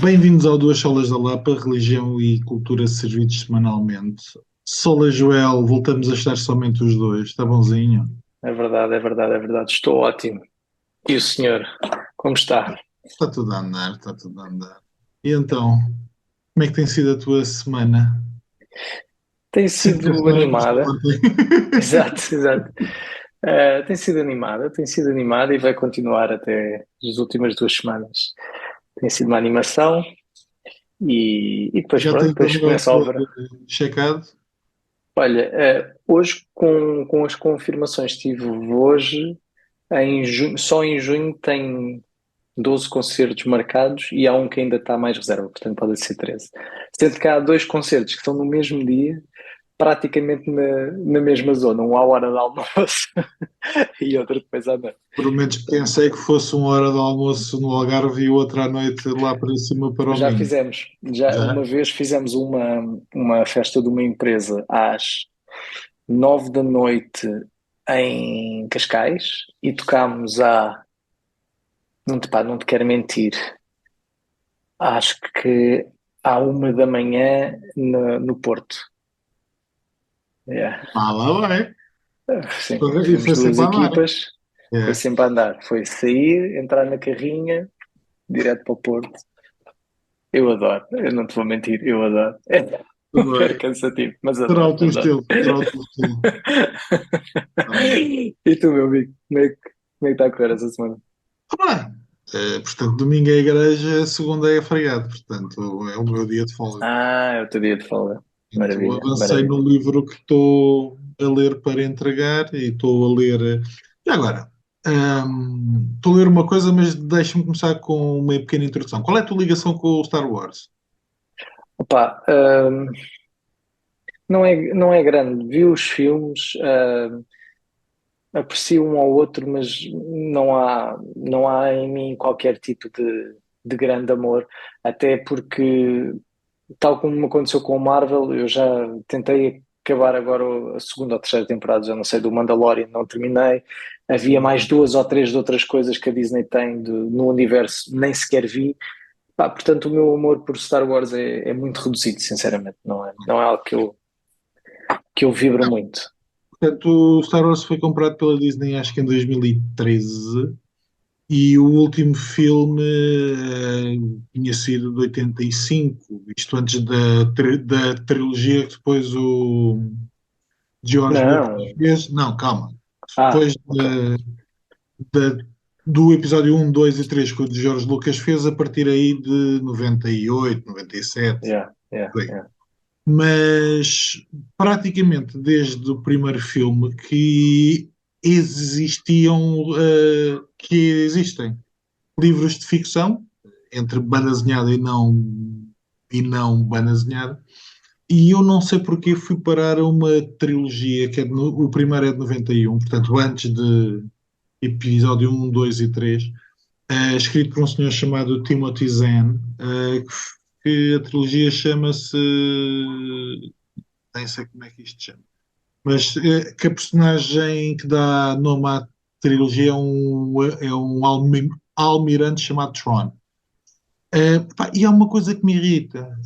Bem-vindos ao Duas Solas da Lapa, religião e cultura servidos semanalmente. Sola Joel, voltamos a estar somente os dois, está bonzinho? É verdade, é verdade, é verdade. Estou ótimo. E o senhor? Como está? Está tudo a andar, está tudo a andar. E então, como é que tem sido a tua semana? Tem Sinto que a sido semana começou animada. ontem. Exato, exato. Tem sido animada e vai continuar até as últimas 2 semanas. Tem sido uma animação e depois Já pronto, tens o depois começa a negócio obra. checado? Olha, hoje com as confirmações que tive hoje, só em junho tem 12 concertos marcados e há um que ainda está mais reserva, portanto pode ser 13. Sendo que há dois concertos que estão no mesmo dia, praticamente na mesma zona, um à hora de almoço e outro depois à noite. Pelo menos Portanto, pensei que fosse uma hora de almoço no Algarve e outra à noite lá para cima para o já Minho. fizemos, já uma Já? vez fizemos uma festa de uma empresa às 9 da noite em Cascais e tocámos não te quero mentir, acho que à 1 da manhã no Porto. Yeah. Ah, lá vai. Sim, E fomos foi duas sempre a andar. equipas, foi É. sempre a andar. Foi sair, entrar na carrinha, direto para o Porto. Eu adoro, eu não te vou mentir, eu adoro. É Tudo super bem. cansativo, mas Será adoro, o teu adoro. estilo, será o teu estilo. Ah, E tu, meu amigo, como é que está a correr essa semana? bem. Portanto, domingo é igreja, segunda é feriado, portanto, é o meu dia de folga. Ah, é o teu dia de folga. Portanto, Maravilha, avancei no maravilha. livro que estou a ler para entregar e estou a ler. E agora, estou a ler uma coisa, mas deixa-me começar com uma pequena introdução. Qual é a tua ligação com o Star Wars? Opa, não é grande. Vi os filmes, aprecio um ao outro, mas não há em mim qualquer tipo de grande amor, até porque, tal como me aconteceu com o Marvel, eu já tentei acabar agora a segunda ou terceira temporada, já não sei, do Mandalorian, não terminei. Havia mais duas ou três de outras coisas que a Disney tem no universo, nem sequer vi. Pá, portanto, o meu amor por Star Wars é muito reduzido, sinceramente. Não é algo que eu vibro muito. Portanto, o Star Wars foi comprado pela Disney, acho que em 2013. E o último filme tinha sido de 85, isto antes da trilogia que depois o George Lucas Não. fez. Não, calma. Ah, Depois ok. da- do episódio um, 2 e 3 que o George Lucas fez, a partir aí de 98, 97. Yeah, yeah, Por aí. yeah. Mas praticamente desde o primeiro filme que que existem livros de ficção, entre banda desenhada e não banda desenhada, e eu não sei porque fui parar a uma trilogia, o primeiro é de 91, portanto, antes de episódio um 2 e 3, escrito por um senhor chamado Timothy Zahn, que a trilogia chama-se. Nem sei como é que isto chama, mas que a personagem que dá nome à trilogia é um almirante chamado Tron. Pá, e há uma coisa que me irrita,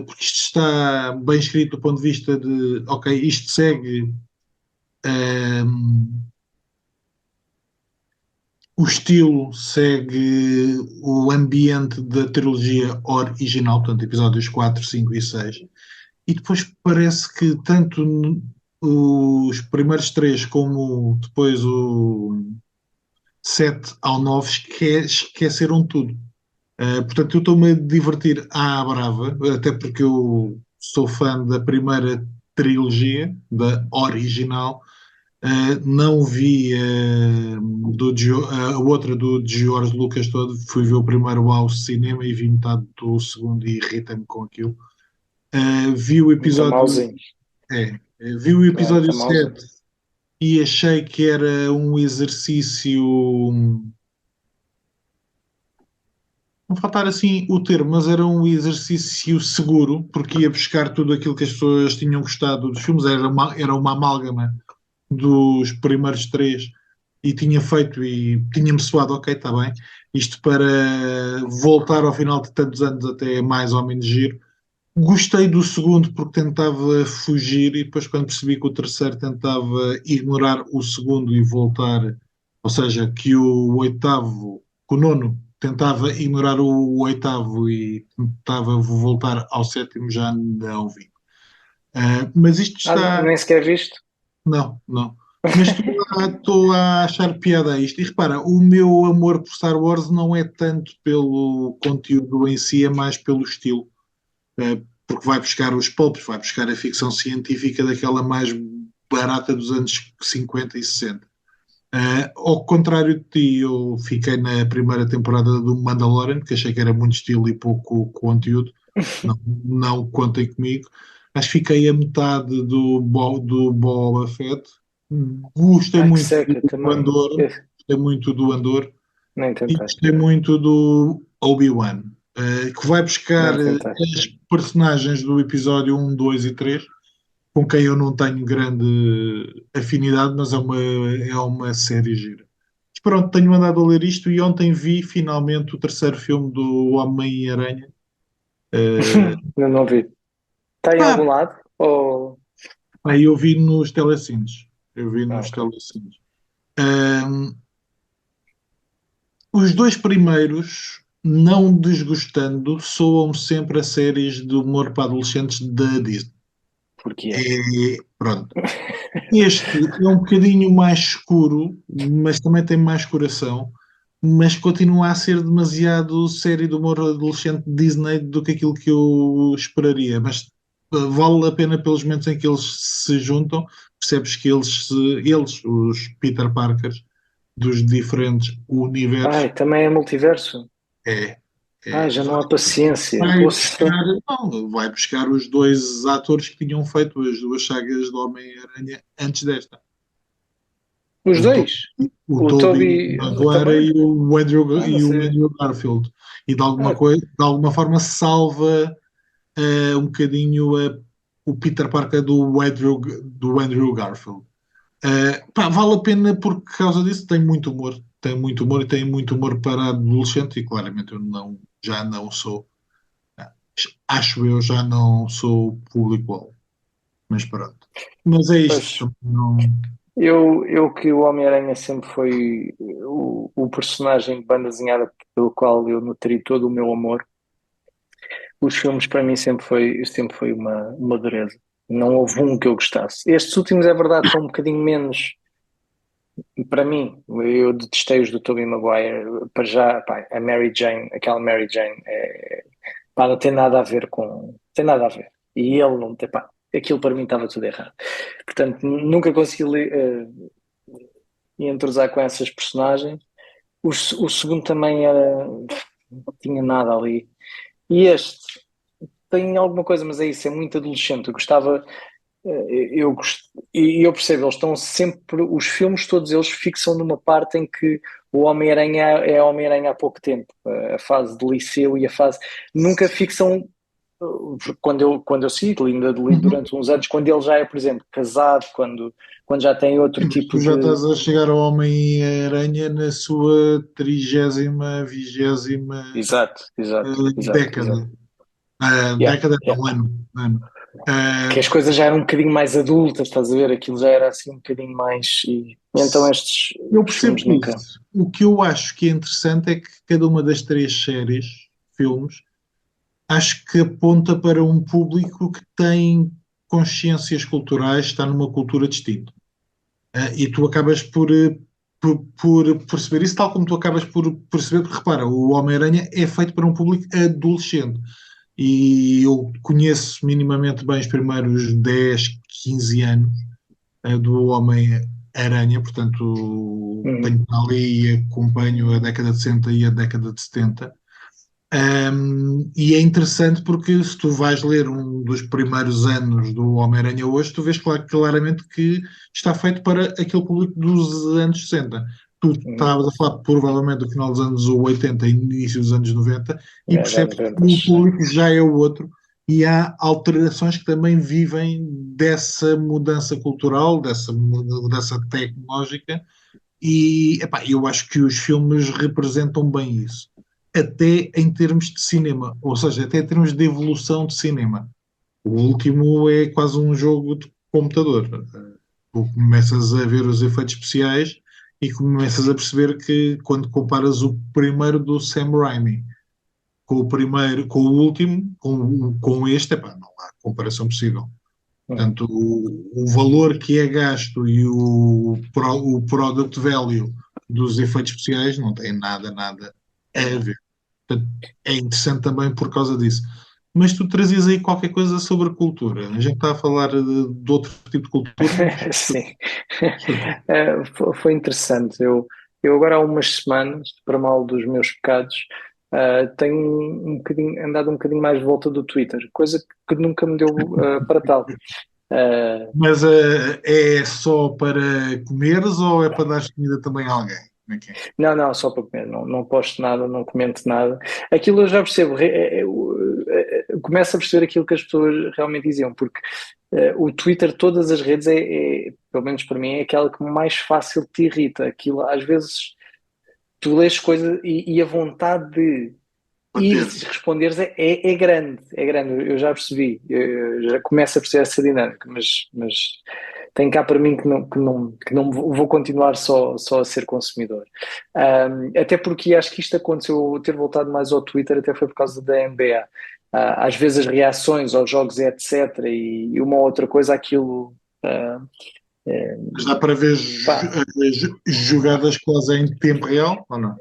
porque isto está bem escrito do ponto de vista de, ok, isto segue o estilo, segue o ambiente da trilogia original, portanto, episódios 4, 5 e 6, e depois parece que tanto os primeiros três como depois o 7 ao 9 esqueceram tudo. Portanto, eu estou-me a divertir à brava, até porque eu sou fã da primeira trilogia, da original. Não vi a outra do George Lucas todo. Fui ver o primeiro ao cinema e vi metade do segundo e irritei-me com aquilo. Vi o Muito episódio. mauzinho. Vi o episódio Muito mauzinho. 7 e achei que era um exercício. Não faltar assim o termo, mas era um exercício seguro, porque ia buscar tudo aquilo que as pessoas tinham gostado dos filmes, era uma amálgama dos primeiros três e tinha feito e tinha-me soado, ok, está bem. Isto para voltar ao final de tantos anos até mais ou menos giro. Gostei do segundo porque tentava fugir e depois quando percebi que o terceiro tentava ignorar o segundo e voltar, ou seja, que o oitavo, que o nono tentava ignorar o oitavo e tentava voltar ao sétimo, já não vi. Mas isto está. Nem sequer visto? Não, não. Mas estou a achar piada a isto. E repara, o meu amor por Star Wars não é tanto pelo conteúdo em si, é mais pelo estilo. Porque vai buscar os pulps, vai buscar a ficção científica daquela mais barata dos anos 50 e 60. Ao contrário de ti, eu fiquei na primeira temporada do Mandalorian, que achei que era muito estilo e pouco conteúdo. Não, não contem comigo. Acho que fiquei a metade do Boba Fett. Gostei Ai, que muito seca do também. Andor. Gostei muito do Andor. Nem E tentei, gostei muito do Obi-Wan, que vai buscar nem tentei. as personagens do episódio um, 2 e 3, com quem eu não tenho grande afinidade, mas é uma série gira. Mas pronto, tenho andado a ler isto e ontem vi finalmente o terceiro filme do Homem-Aranha. Uh, Eu não vi. Está em pá, algum lado? Ou... aí eu vi nos telecines. Eu vi Ah, nos ok. telecines. Um, os dois primeiros, não desgostando, soam sempre a séries de humor para adolescentes da Disney. Porquê? Pronto. Este é um bocadinho mais escuro, mas também tem mais coração, mas continua a ser demasiado série de humor adolescente Disney do que aquilo que eu esperaria. Mas vale a pena pelos momentos em que eles se juntam, percebes que eles, os Peter Parkers, dos diferentes universos, Ai, também é multiverso. é, Ai, já não vai, há paciência. vai Poxa. buscar, não, vai buscar os dois atores que tinham feito as duas sagas do Homem-Aranha antes desta. Os O, To- dois. o O Tobey Toby Maguire também? Ah, não E o sei. Andrew Garfield. E Ah, de alguma forma salva um bocadinho o Peter Parker do Andrew Garfield. Pá, vale a pena por causa disso, tem muito humor. Tem muito humor e tem muito humor para adolescente e claramente eu já não sou, acho eu, já não sou público-alvo. Mas pronto. Mas é isto. pois. Também não. Eu que o Homem-Aranha sempre foi o personagem de banda desenhada pelo qual eu nutri todo o meu amor. Os filmes para mim sempre foi uma dureza. Não houve um que eu gostasse. Estes últimos, é verdade, estão um bocadinho menos para mim. Eu detestei os do Tobey Maguire. Para já, pá, a Mary Jane, aquela Mary Jane, pá, não tem nada a ver com. Não tem nada a ver. E ele não tem, pá, aquilo para mim estava tudo errado. Portanto, nunca consegui entrosar com essas personagens. O segundo também era. Não tinha nada ali. E este tem alguma coisa, mas é isso, é muito adolescente. Eu gostava. E eu percebo, eles estão sempre. Os filmes, todos eles fixam numa parte em que o Homem-Aranha é Homem-Aranha há pouco tempo. A fase de liceu e a fase. Nunca fixam. Quando eu cito, ainda li Uhum. durante uns anos, quando ele já é, por exemplo, casado, quando já tem outro Sim, mas tu tipo já de. estás a chegar ao Homem-Aranha na sua 30ª, 20ª Exato, exato, exato, exato. década. Yeah, Década yeah. não, ano. Que as coisas já eram um bocadinho mais adultas, estás a ver? Aquilo já era assim um bocadinho mais. E então estes Eu os percebo filmes nunca. isso. O que eu acho que é interessante é que cada uma das três séries, filmes, acho que aponta para um público que tem consciências culturais, está numa cultura distinta. E tu acabas por perceber isso, tal como tu acabas por perceber, porque repara, o Homem-Aranha é feito para um público adolescente. E eu conheço minimamente bem os primeiros 10, 15 anos do Homem-Aranha, portanto Uhum. tenho ali e acompanho a década de 60 e a década de 70. E é interessante porque se tu vais ler um dos primeiros anos do Homem-Aranha hoje, tu vês claramente que está feito para aquele público dos anos 60. Tu Uhum. estavas a falar provavelmente do final dos anos 80 e início dos anos 90 e É, das percebes que 90, o sim. público já é o outro e há alterações que também vivem dessa mudança cultural, dessa tecnológica E epá, eu acho que os filmes representam bem isso, até em termos de cinema, ou seja, até em termos de evolução de cinema. O último é quase um jogo de computador. Tu começas a ver os efeitos especiais e começas a perceber que quando comparas o primeiro do Sam Raimi com o primeiro, com o último, com este, epá, não há comparação possível. Hum. Portanto, o valor que é gasto e o product value dos efeitos especiais não tem nada a ver. Portanto, é interessante também por causa disso. Mas tu trazias aí qualquer coisa sobre a cultura. A gente está a falar de outro tipo de cultura, mas Sim. Foi interessante. Eu agora há umas semanas, para mal dos meus pecados, tenho um bocadinho, andado um bocadinho mais de volta do Twitter, coisa que nunca me deu para tal. Uh, Mas é só para comeres ou é para dar comida também a alguém? Como é que é? Não, não, só para comer, não posto nada, não comento nada. Aquilo eu já percebo, começo a perceber aquilo que as pessoas realmente diziam, porque o Twitter, todas as redes, pelo menos para mim, é aquela que mais fácil te irrita. Aquilo, às vezes, tu lês coisas e a vontade de ir Bater. responderes é grande, é grande, eu já percebi, eu já começo a perceber essa dinâmica, mas tem cá para mim que não vou continuar só a ser consumidor. Até porque acho que isto aconteceu, ter voltado mais ao Twitter até foi por causa da NBA. Às vezes as reações aos jogos, etc., e uma outra coisa, aquilo. É, Mas dá para ver pá, jogadas quase em tempo real ou não?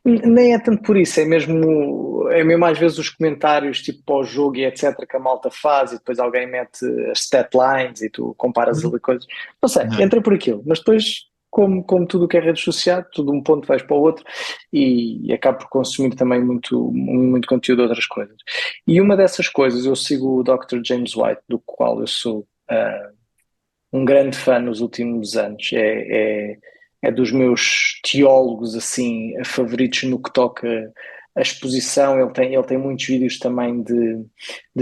nem é tanto por isso, é mesmo às vezes os comentários tipo pós-jogo e etc. que a malta faz e depois alguém mete as stat lines e tu comparas ali coisas. Não sei, Não. entra por aquilo, mas depois, como tudo o que é rede social, tudo um ponto vais para o outro e acabo por consumir também muito conteúdo de outras coisas. E uma dessas coisas, eu sigo o Dr. James White, do qual eu sou um grande fã nos últimos anos. É dos meus teólogos assim favoritos no que toca a exposição. Ele tem muitos vídeos também de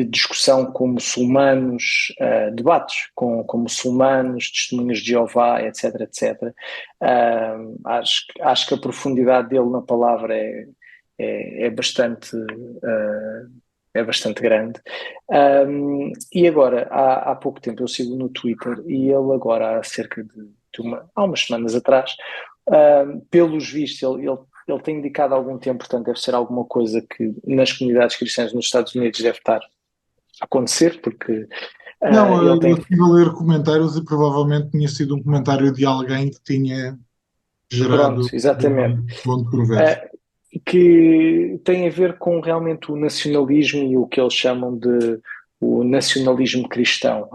discussão com muçulmanos, debates com muçulmanos, testemunhas de Jeová, etc, etc. Acho que a profundidade dele na palavra é bastante é bastante grande. E agora, há pouco tempo, eu sigo no Twitter e ele agora, há cerca há umas semanas atrás, pelos vistos, ele tem indicado há algum tempo, portanto, deve ser alguma coisa que nas comunidades cristãs nos Estados Unidos deve estar a acontecer, porque Não, ele eu tem. estive a ler comentários e provavelmente tinha sido um comentário de alguém que tinha gerado Pronto, exatamente. controverso. Uh, que tem a ver com realmente o nacionalismo e o que eles chamam de o nacionalismo cristão.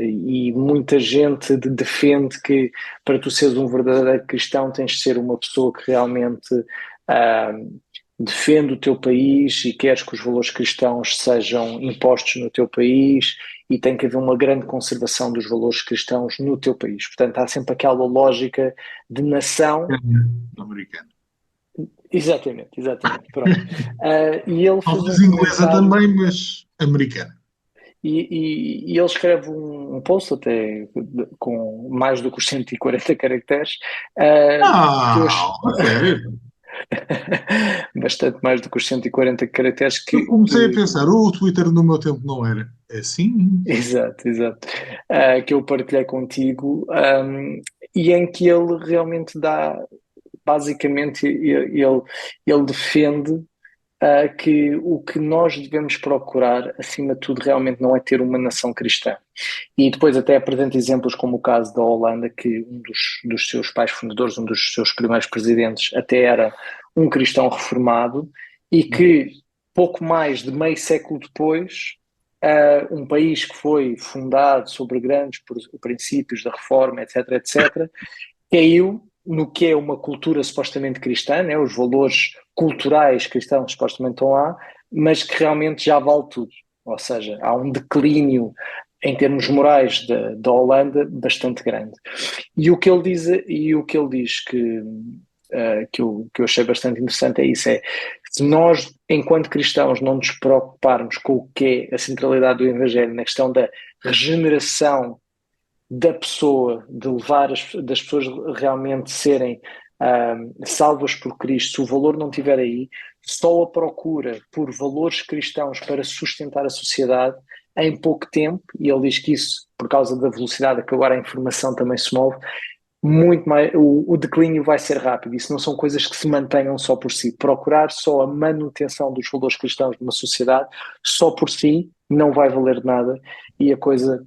E muita gente defende que para tu seres um verdadeiro cristão tens de ser uma pessoa que realmente defende o teu país e queres que os valores cristãos sejam impostos no teu país e tem que haver uma grande conservação dos valores cristãos no teu país. Portanto, há sempre aquela lógica de nação. Americano. Exatamente, pronto. E ele fez Talvez um inglesa comentário também, mas americana. e ele escreve um post até com mais do que os 140 caracteres, que eu Ah, a sério? bastante mais do que os 140 caracteres Eu comecei a pensar, o Twitter no meu tempo não era assim. exato, que eu partilhei contigo, e em que ele realmente dá, basicamente, ele defende que o que nós devemos procurar, acima de tudo, realmente não é ter uma nação cristã. E depois até apresenta exemplos como o caso da Holanda, que um dos seus pais fundadores, um dos seus primeiros presidentes, até era um cristão reformado e que pouco mais de meio século depois, um país que foi fundado sobre grandes princípios da reforma, etc, caiu no que é uma cultura supostamente cristã, né? Os valores culturais cristãos supostamente estão lá, mas que realmente já vale tudo. Ou seja, há um declínio em termos morais da Holanda bastante grande. E o que ele diz que eu achei bastante interessante é isso, se nós, enquanto cristãos, não nos preocuparmos com o que é a centralidade do Evangelho na questão da regeneração da pessoa, de levar das pessoas realmente serem salvas por Cristo, se o valor não estiver aí, só a procura por valores cristãos para sustentar a sociedade em pouco tempo, e ele diz que isso, por causa da velocidade que agora a informação também se move, muito mais, o declínio vai ser rápido. Isso não são coisas que se mantenham só por si. Procurar só a manutenção dos valores cristãos numa sociedade, só por si, não vai valer nada e a coisa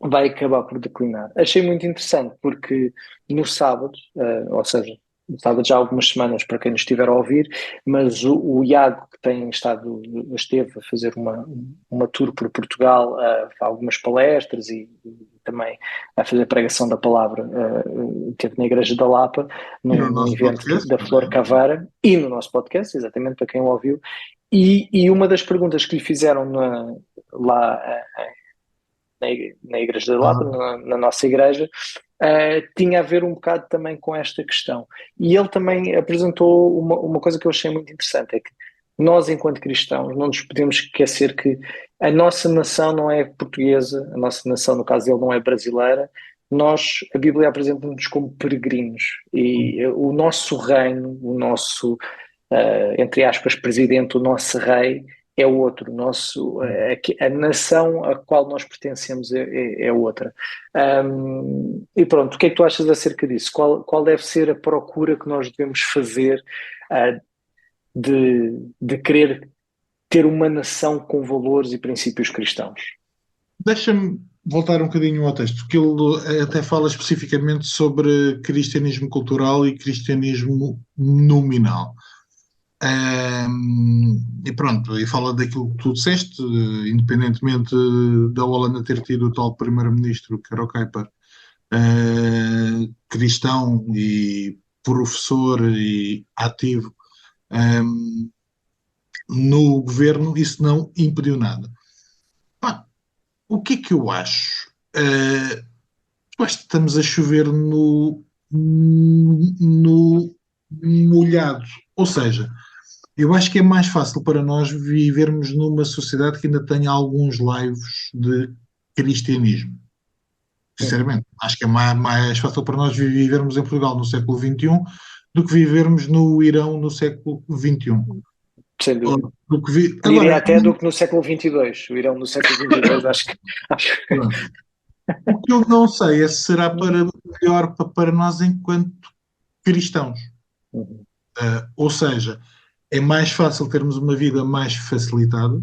vai acabar por declinar. Achei muito interessante porque no sábado, ou seja, no sábado já há algumas semanas para quem nos estiver a ouvir, mas o Iago que esteve a fazer uma tour por Portugal, algumas palestras e também a fazer pregação da palavra, esteve na Igreja da Lapa, E no num nosso evento podcast da Flor também. Cavara e no nosso podcast, exatamente para quem o ouviu, e uma das perguntas que lhe fizeram lá na Igreja da Lapa, Ah, na nossa igreja, tinha a ver um bocado também com esta questão. E ele também apresentou uma coisa que eu achei muito interessante, é que nós, enquanto cristãos, não nos podemos esquecer que a nossa nação não é portuguesa, a nossa nação, no caso dele, não é brasileira. Nós, a Bíblia apresenta-nos como peregrinos e o nosso reino, o nosso, entre aspas, presidente, o nosso rei, é outro. A nação a qual nós pertencemos é outra. E pronto, o que é que tu achas acerca disso? Qual deve ser a procura que nós devemos fazer de querer ter uma nação com valores e princípios cristãos? deixa-me voltar um bocadinho ao texto, que ele até fala especificamente sobre cristianismo cultural e cristianismo nominal. E pronto, e fala daquilo que tu disseste, independentemente da Holanda ter tido o tal primeiro-ministro, que era o Kuyper, cristão e professor e ativo, um, no governo, isso não impediu nada. Pá, o que é que eu acho? Eu acho que estamos a chover no molhado. Ou seja, eu acho que é mais fácil para nós vivermos numa sociedade que ainda tenha alguns laivos de cristianismo. Uhum. Sinceramente, acho que é mais fácil para nós vivermos em Portugal no século XXI do que vivermos no Irão no século XXI. Sem Ou dúvida. do que Diria Agora, até do que no século XXII. O Irão no século XXII, acho que... pronto, o que eu não sei é se será melhor para nós enquanto cristãos. Uhum. Ou seja, é mais fácil termos uma vida mais facilitada,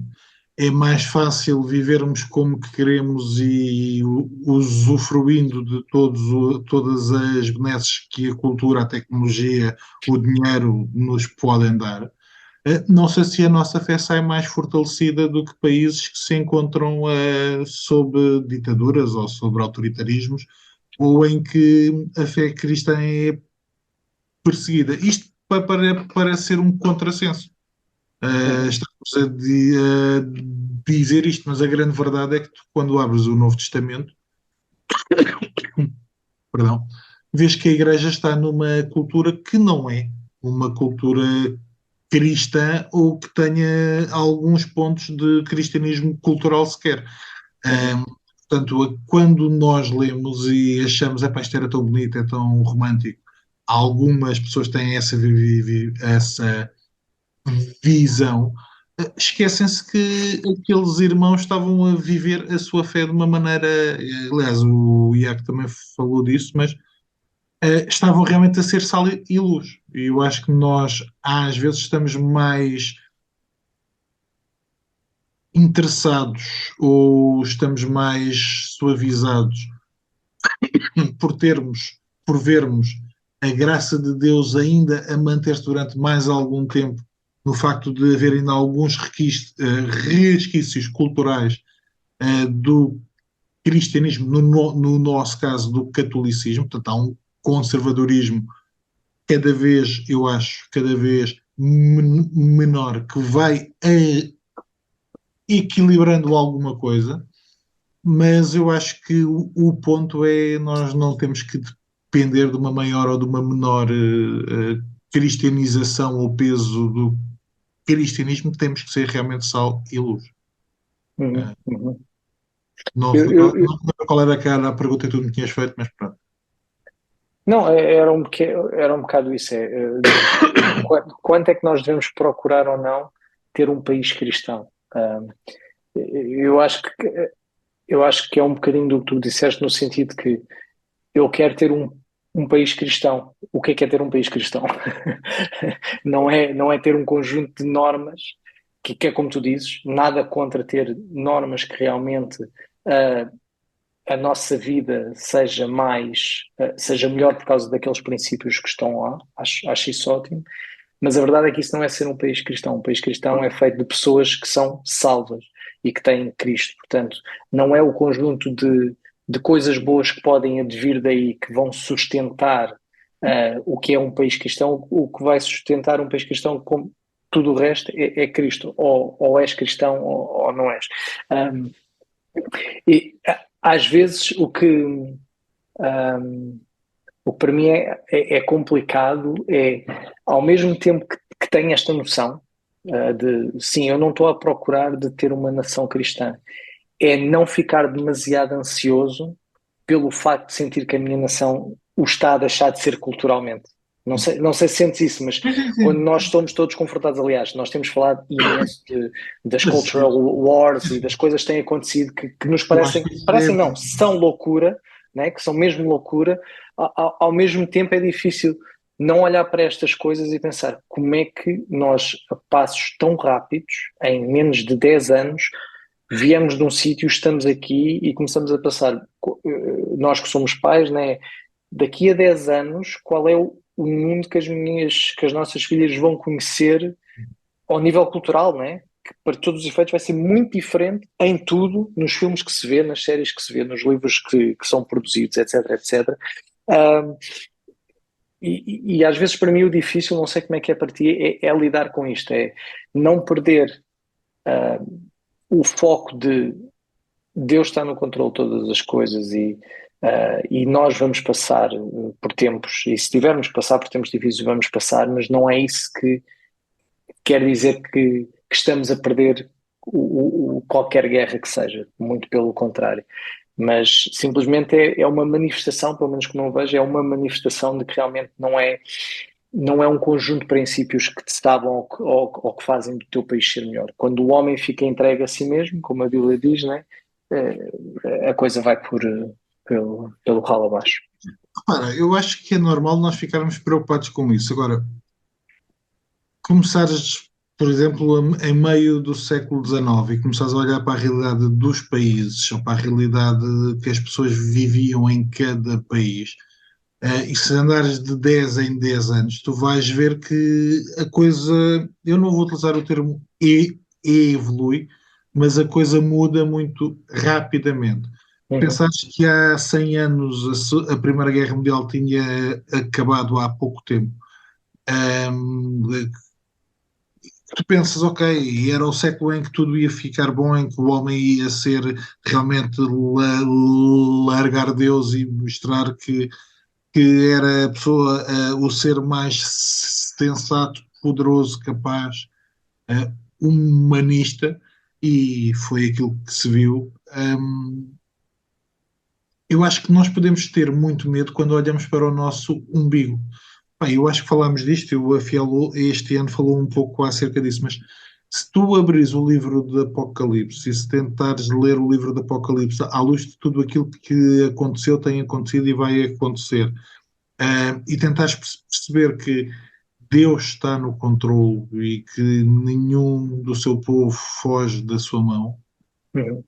é mais fácil vivermos como que queremos e usufruindo de todas as benesses que a cultura, a tecnologia, o dinheiro nos podem dar. Não sei se a nossa fé sai mais fortalecida do que países que se encontram sob ditaduras ou sob autoritarismos, ou em que a fé cristã é perseguida. Isto para ser um contrassenso. Uhum. Estamos a dizer isto, mas a grande verdade é que tu, quando abres o Novo Testamento, perdão, vês que a Igreja está numa cultura que não é uma cultura cristã ou que tenha alguns pontos de cristianismo cultural sequer. Uhum. Um, Portanto, quando nós lemos e achamos, epá, isto era tão bonito, é tão romântico, algumas pessoas têm essa visão, esquecem-se que aqueles irmãos estavam a viver a sua fé de uma maneira, aliás, o Iaco também falou disso, mas estavam realmente a ser sal e luz. E eu acho que nós, às vezes, estamos mais interessados ou estamos mais suavizados por termos, por vermos a graça de Deus ainda a manter-se durante mais algum tempo, no facto de haver ainda alguns resquícios culturais do cristianismo, no nosso caso, do catolicismo, portanto, há um conservadorismo cada vez, eu acho, cada vez menor, que vai equilibrando alguma coisa, mas eu acho que o ponto é nós não temos que depender de uma maior ou de uma menor cristianização ou peso do cristianismo, temos que ser realmente sal e luz. Uhum. Uh, Uhum. Não, Eu, não eu- eu- lembro qual era a pergunta que tu me tinhas feito, mas pronto. não, era um bocado isso. Quanto é que nós devemos procurar ou não ter um país cristão? Eu acho que, eu acho que é um bocadinho do que tu disseste, no sentido que eu quero ter um país cristão. O que é ter um país cristão? Não é ter um conjunto de normas, que é como tu dizes, nada contra ter normas que realmente uh, a nossa vida seja melhor por causa daqueles princípios que estão lá. Acho isso ótimo. Mas a verdade é que isso não é ser um país cristão. Um país cristão é feito de pessoas que são salvas e que têm Cristo. Portanto, não é o conjunto de coisas boas que podem advir daí que vão sustentar o que é um país cristão. O que vai sustentar um país cristão, como tudo o resto, é Cristo. Ou és cristão ou não és. Um, e às vezes o que para mim é complicado é, ao mesmo tempo que tenho esta noção de, sim, eu não estou a procurar de ter uma nação cristã, é não ficar demasiado ansioso pelo facto de sentir que a minha nação o está a deixar de ser culturalmente. Não sei se sentes isso, mas Sim, sim, quando sim. nós estamos todos confortados, aliás, nós temos falado imenso das Mas cultural wars e das coisas que têm acontecido que nos eu acho parecem, que isso parecem não, são loucura, né? Que são mesmo loucura. Ao mesmo tempo é difícil não olhar para estas coisas e pensar como é que nós, a passos tão rápidos, em menos de 10 anos, viemos de um sítio, estamos aqui e começamos a passar, nós que somos pais, né? Daqui a 10 anos, qual é o mundo que as nossas filhas vão conhecer ao nível cultural, né? Que para todos os efeitos vai ser muito diferente em tudo, nos filmes que se vê, nas séries que se vê, nos livros que são produzidos, etc, etc. Um, e às vezes para mim o difícil, não sei como é que é para ti, é lidar com isto, é não perder o foco de Deus está no controle de todas as coisas e nós vamos passar por tempos, e se tivermos que passar por tempos difíceis, vamos passar, mas não é isso que quer dizer que estamos a perder qualquer guerra que seja, muito pelo contrário. Mas simplesmente é uma manifestação, pelo menos como eu vejo, é uma manifestação de que realmente não é um conjunto de princípios que te estavam ou que fazem do teu país ser melhor. Quando o homem fica entregue a si mesmo, como a Bíblia diz, né, a coisa vai pelo ralo abaixo. repara, eu acho que é normal nós ficarmos preocupados com isso. Agora, começares, por exemplo, em meio do século XIX e começares a olhar para a realidade dos países ou para a realidade que as pessoas viviam em cada país, e se andares de 10 em 10 anos, tu vais ver que a coisa, eu não vou utilizar o termo evolui, mas a coisa muda muito rapidamente. Uhum. Pensares que há 100 anos a Primeira Guerra Mundial tinha acabado há pouco tempo. Tu pensas, ok, era o século em que tudo ia ficar bom, em que o homem ia ser realmente largar Deus e mostrar que era a pessoa, o ser mais sensato, poderoso, capaz, humanista, e foi aquilo que se viu. Eu acho que nós podemos ter muito medo quando olhamos para o nosso umbigo. Bem, eu acho que falámos disto, o Afiel este ano falou um pouco acerca disso, mas se tu abris o livro de Apocalipse e se tentares ler o livro de Apocalipse à luz de tudo aquilo que aconteceu, tem acontecido e vai acontecer, e tentares perceber que Deus está no controle e que nenhum do seu povo foge da sua mão, Uhum.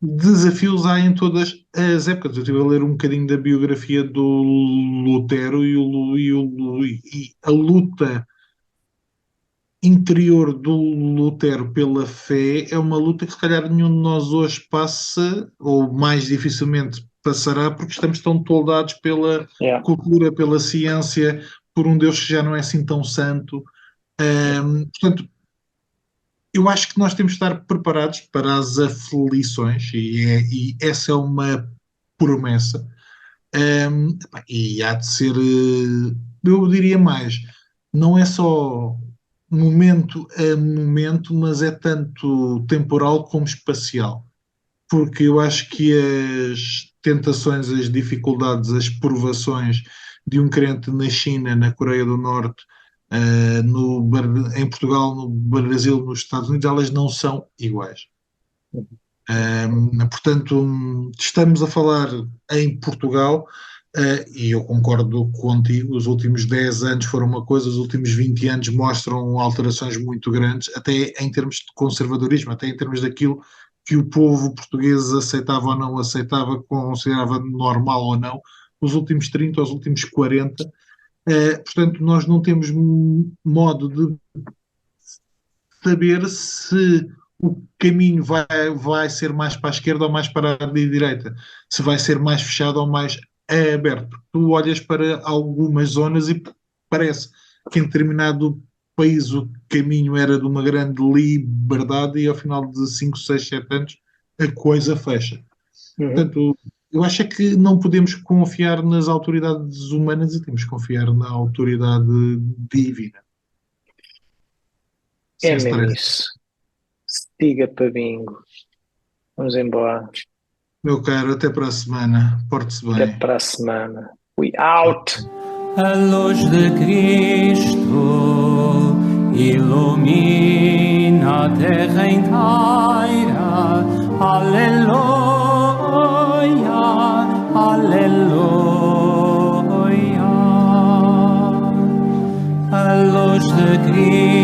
desafios há em todas as épocas. Eu estive a ler um bocadinho da biografia do Lutero e a luta interior do Lutero pela fé é uma luta que se calhar nenhum de nós hoje passa, ou mais dificilmente passará, porque estamos tão toldados pela Yeah. cultura, pela ciência, por um Deus que já não é assim tão santo. Portanto, eu acho que nós temos de estar preparados para as aflições, e essa é uma promessa. E há de ser, eu diria mais, não é só momento a momento, mas é tanto temporal como espacial. porque eu acho que as tentações, as dificuldades, as provações de um crente na China, na Coreia do Norte, em Portugal, no Brasil, nos Estados Unidos, elas não são iguais. Portanto, estamos a falar em Portugal, e eu concordo contigo, os últimos 10 anos foram uma coisa, os últimos 20 anos mostram alterações muito grandes, até em termos de conservadorismo, até em termos daquilo que o povo português aceitava ou não aceitava, considerava normal ou não, os últimos 30, os últimos 40. Portanto, nós não temos modo de saber se o caminho vai ser mais para a esquerda ou mais para a direita, se vai ser mais fechado ou mais aberto. Tu olhas para algumas zonas e parece que em determinado país o caminho era de uma grande liberdade e ao final de 5, 6, 7 anos a coisa fecha. Uhum. Portanto, eu acho é que não podemos confiar nas autoridades humanas e temos que confiar na autoridade divina. É Sem mesmo stress. isso. Siga para bingo. Vamos embora. Meu caro, até para a semana. Porte-se Até bem. para a semana. We out! A luz de Cristo ilumina a terra inteira. Aleluia, aleluia. A luz de Cristo